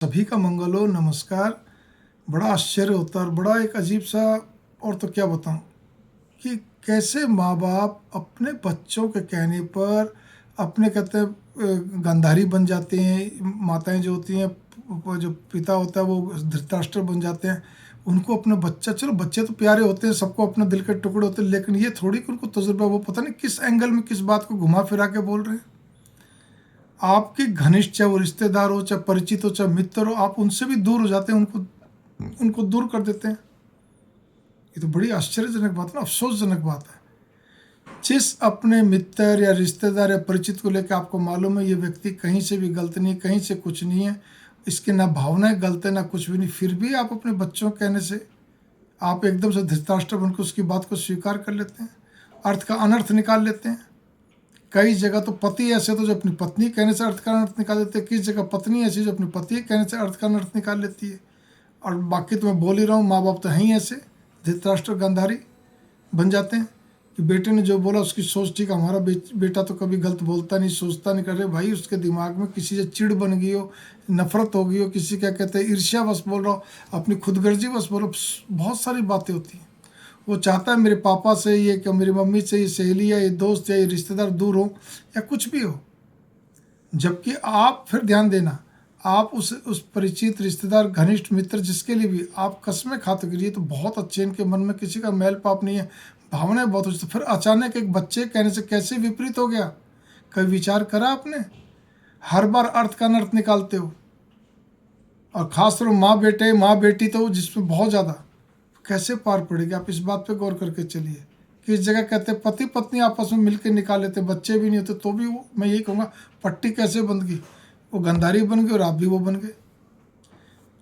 सभी का मंगल हो। नमस्कार। बड़ा आश्चर्य होता है और बड़ा एक अजीब सा, और तो क्या बताऊं, कि कैसे माँ बाप अपने बच्चों के कहने पर अपने कहते हैं गांधारी बन जाते हैं। माताएं जो होती हैं, जो पिता होता है वो धृतराष्ट्र बन जाते हैं। उनको अपने बच्चा, चलो बच्चे तो प्यारे होते हैं, सबको अपने दिल के टुकड़े होते हैं, लेकिन ये थोड़ी कि उनको तजुर्बा, वो पता नहीं किस एंगल में किस बात को घुमा फिरा के बोल रहे हैं। आपके घनिष्ठ, चाहे वो रिश्तेदार हो, चाहे परिचित हो, चाहे मित्र हो, आप उनसे भी दूर हो जाते हैं, उनको उनको दूर कर देते हैं। ये तो बड़ी आश्चर्यजनक बात है ना, अफसोसजनक बात है। जिस अपने मित्र या रिश्तेदार या परिचित को लेकर आपको मालूम है ये व्यक्ति कहीं से भी गलत नहीं, कहीं से कुछ नहीं है, इसके ना भावनाएं गलत है ना कुछ भी नहीं, फिर भी आप अपने बच्चों के कहने से आप एकदम से धृतराष्ट्र बनकर उसकी बात को स्वीकार कर लेते हैं, अर्थ का अनर्थ निकाल लेते हैं। कई जगह तो पति ऐसे तो जो अपनी पत्नी कहने से अर्थ का अनर्थ निकाल देते हैं, किस जगह पत्नी ऐसी जो अपनी पति कहने से अर्थ का अनर्थ निकाल लेती है। और बाकी तो मैं बोल ही रहा हूँ, माँ बाप तो हैं ही ऐसे, धृतराष्ट्र गांधारी बन जाते हैं कि बेटे ने जो बोला उसकी सोच ठीक, हमारा बेटा तो कभी गलत बोलता नहीं, सोचता नहीं, कर रहे भाई उसके दिमाग में किसी से चिढ़ बन गई हो, नफरत हो गई हो, किसी क्या कहते हैं ईर्ष्या बस बोल रहा हो, अपनी खुदगर्जी बस बोलो, बहुत सारी बातें होती हैं। वो चाहता है मेरे पापा से, ये कि मेरी मम्मी से, ये सहेली या ये दोस्त या ये रिश्तेदार दूर हो या कुछ भी हो, जबकि आप फिर ध्यान देना, आप उस परिचित रिश्तेदार घनिष्ठ मित्र जिसके लिए भी आप कस्में खाते गिरिए तो बहुत अच्छे, इनके मन में किसी का मैल पाप नहीं है, भावनाएं बहुत अच्छी, तो फिर अचानक एक बच्चे कहने से कैसे विपरीत हो गया। कभी विचार करा आपने? हर बार अर्थ का अनर्थ निकालते हो, और खास तौर माँ बेटे माँ बेटी तो जिसमें बहुत ज़्यादा, कैसे पार पड़ेगी? आप इस बात पे गौर करके चलिए। किस जगह कहते हैं पति पत्नी आपस में मिलकर निकाल लेते, बच्चे भी नहीं होते तो भी वो, मैं यही कहूँगा, पट्टी कैसे बंध गई, वो गंधारी बन गई और आप भी वो बन गए।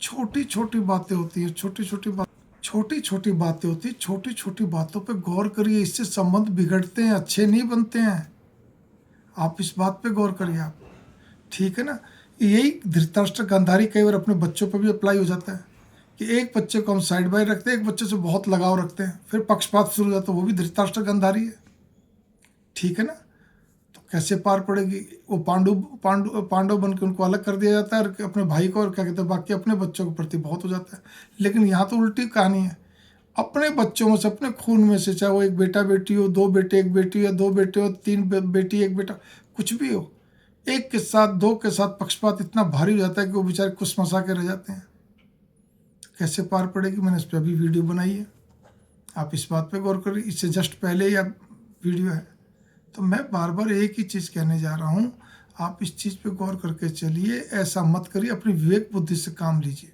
छोटी छोटी बातें होती हैं, छोटी छोटी बातें होती हैं, छोटी छोटी बातों पे गौर करिए, इससे संबंध बिगड़ते हैं, अच्छे नहीं बनते हैं। आप इस बात पे गौर करिए आप, ठीक है ना। यही धृतराष्ट्र गांधारी कई बार अपने बच्चों पर भी अप्लाई हो जाता है कि एक बच्चे को हम साइड बाय रखते हैं, एक बच्चे से बहुत लगाव रखते हैं, फिर पक्षपात शुरू हो जाता है, वो भी धृतराष्ट्र गांधारी है, ठीक है ना। तो कैसे पार पड़ेगी? वो पांडव बन के उनको अलग कर दिया जाता है, और अपने भाई को, और क्या कहते हैं बाकी अपने बच्चों के प्रति बहुत हो जाता है। लेकिन यहाँ तो उल्टी कहानी है, अपने बच्चों में से, अपने खून में से, चाहे वो एक बेटा बेटी हो, दो बेटे एक बेटी हो, या दो बेटे हो, तीन बेटी एक बेटा, कुछ भी हो, एक के साथ दो के साथ पक्षपात इतना भारी हो जाता है कि वो बेचारे कुसमसा के रह जाते हैं। कैसे पार पड़ेगी? मैंने इस पर अभी वीडियो बनाई है, आप इस बात पे गौर करिए। इससे जस्ट पहले या वीडियो है, तो मैं बार बार एक ही चीज़ कहने जा रहा हूँ, आप इस चीज़ पे गौर करके चलिए, ऐसा मत करिए, अपनी विवेक बुद्धि से काम लीजिए।